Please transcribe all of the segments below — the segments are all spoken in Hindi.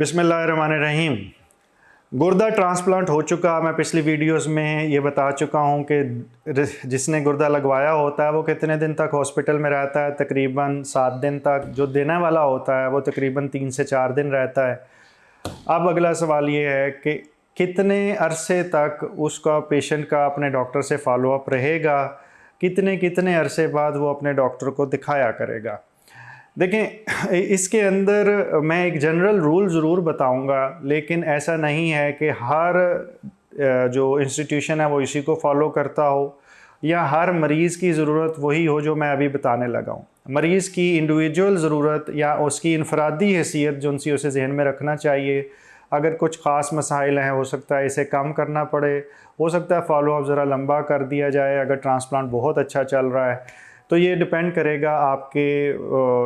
बिस्मिल्लाहिर्रहमानिर्रहीम। गुर्दा ट्रांसप्लांट हो चुका, मैं पिछली वीडियोस में ये बता चुका हूँ कि जिसने गुर्दा लगवाया होता है वो कितने दिन तक हॉस्पिटल में रहता है। तकरीबन 7 दिन तक। जो देने वाला होता है वो तकरीबन 3 से 4 दिन रहता है। अब अगला सवाल ये है कि कितने अरसे तक उसका पेशेंट का अपने डॉक्टर से फॉलोअप रहेगा, कितने कितने अरसे बाद वो अपने डॉक्टर को दिखाया करेगा। देखें, इसके अंदर मैं एक जनरल रूल ज़रूर बताऊंगा, लेकिन ऐसा नहीं है कि हर जो इंस्टीट्यूशन है वो इसी को फॉलो करता हो या हर मरीज़ की ज़रूरत वही हो जो मैं अभी बताने लगा हूँ। मरीज़ की इंडिविजुअल ज़रूरत या उसकी इनफरादी हैसियत जो उनसी उसे जहन में रखना चाहिए। अगर कुछ ख़ास मसाइल हैं, हो सकता है इसे कम करना पड़े, हो सकता है फॉलोअप ज़रा लंबा कर दिया जाए अगर ट्रांसप्लांट बहुत अच्छा चल रहा है। तो ये डिपेंड करेगा आपके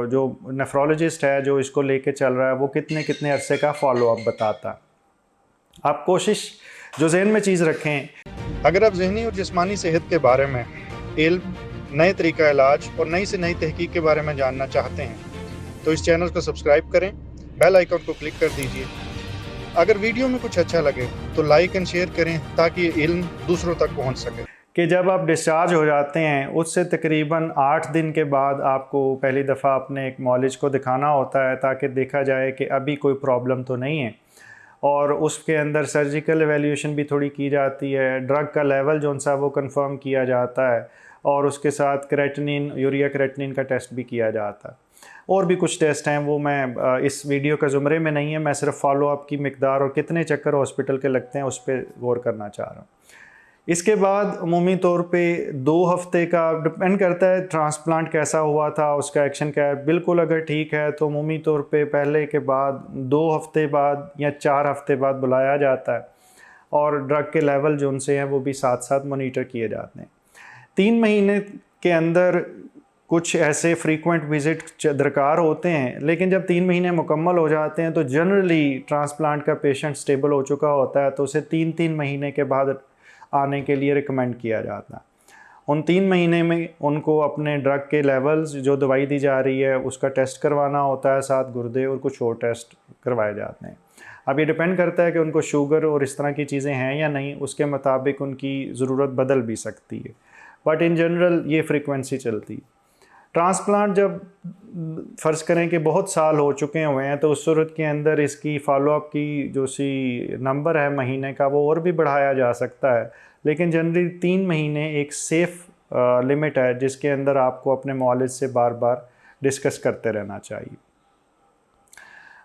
जो नेफ्रोलॉजिस्ट है जो इसको लेके चल रहा है वो कितने कितने अरसे का फॉलोअप बताता है। आप कोशिश जो जहन में चीज़ रखें, अगर आप जहनी और जिस्मानी सेहत के बारे में इल्म, नए तरीका इलाज और नई से नई तहकीक के बारे में जानना चाहते हैं तो इस चैनल को सब्सक्राइब करें, बेल आइकन को क्लिक कर दीजिए। अगर वीडियो में कुछ अच्छा लगे तो लाइक एंड शेयर करें ताकि ये इल्म दूसरों तक पहुँच सके। कि जब आप डिस्चार्ज हो जाते हैं उससे तकरीबन 8 दिन के बाद आपको पहली दफ़ा अपने एक मौलिज को दिखाना होता है ताकि देखा जाए कि अभी कोई प्रॉब्लम तो नहीं है। और उसके अंदर सर्जिकल एवेल्यूशन भी थोड़ी की जाती है, ड्रग का लेवल जो सा वो कंफर्म किया जाता है और उसके साथ क्रेटिनिन, यूरिया क्रेटिनिन का टेस्ट भी किया जाता है। और भी कुछ टेस्ट हैं वो मैं इस वीडियो के ज़ुमरे में नहीं है, मैं सिर्फ फॉलोअप की मिकदार और कितने चक्कर हॉस्पिटल के लगते हैं उस पर गौर करना चाह रहा हूँ। इसके बाद अमूमी तौर पे 2 हफ़्ते का डिपेंड करता है ट्रांसप्लांट कैसा हुआ था, उसका एक्शन क्या है। बिल्कुल अगर ठीक है तो अमूमी तौर पे पहले के बाद 2 हफ़्ते बाद या 4 हफ़्ते बाद बुलाया जाता है और ड्रग के लेवल जो उनसे हैं वो भी साथ साथ मॉनिटर किए जाते हैं। 3 महीने के अंदर कुछ ऐसे फ्रीक्वेंट विज़िट दरकार होते हैं, लेकिन जब 3 महीने मुकम्मल हो जाते हैं तो जनरली ट्रांसप्लांट का पेशेंट स्टेबल हो चुका होता है तो उसे 3-3 महीने के बाद आने के लिए रिकमेंड किया जाता है। उन 3 महीने में उनको अपने ड्रग के लेवल्स जो दवाई दी जा रही है उसका टेस्ट करवाना होता है, साथ गुर्दे और कुछ और टेस्ट करवाए जाते हैं। अब ये डिपेंड करता है कि उनको शुगर और इस तरह की चीज़ें हैं या नहीं, उसके मुताबिक उनकी ज़रूरत बदल भी सकती है, बट इन जनरल ये फ्रीक्वेंसी चलती है। ट्रांसप्लांट जब फ़र्ज़ करें कि बहुत साल हो चुके हुए हैं तो उस सूरत के अंदर इसकी फ़ॉलोअप की जो सी नंबर है महीने का वो और भी बढ़ाया जा सकता है, लेकिन जनरली 3 महीने एक सेफ़ लिमिट है जिसके अंदर आपको अपने मौलिद से बार बार डिस्कस करते रहना चाहिए।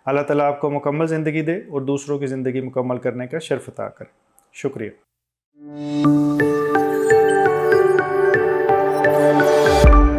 अल्लाह ताला आपको मुकम्मल ज़िंदगी दे और दूसरों की ज़िंदगी मुकम्मल करने का शर्फ़ अता करे। शुक्रिया।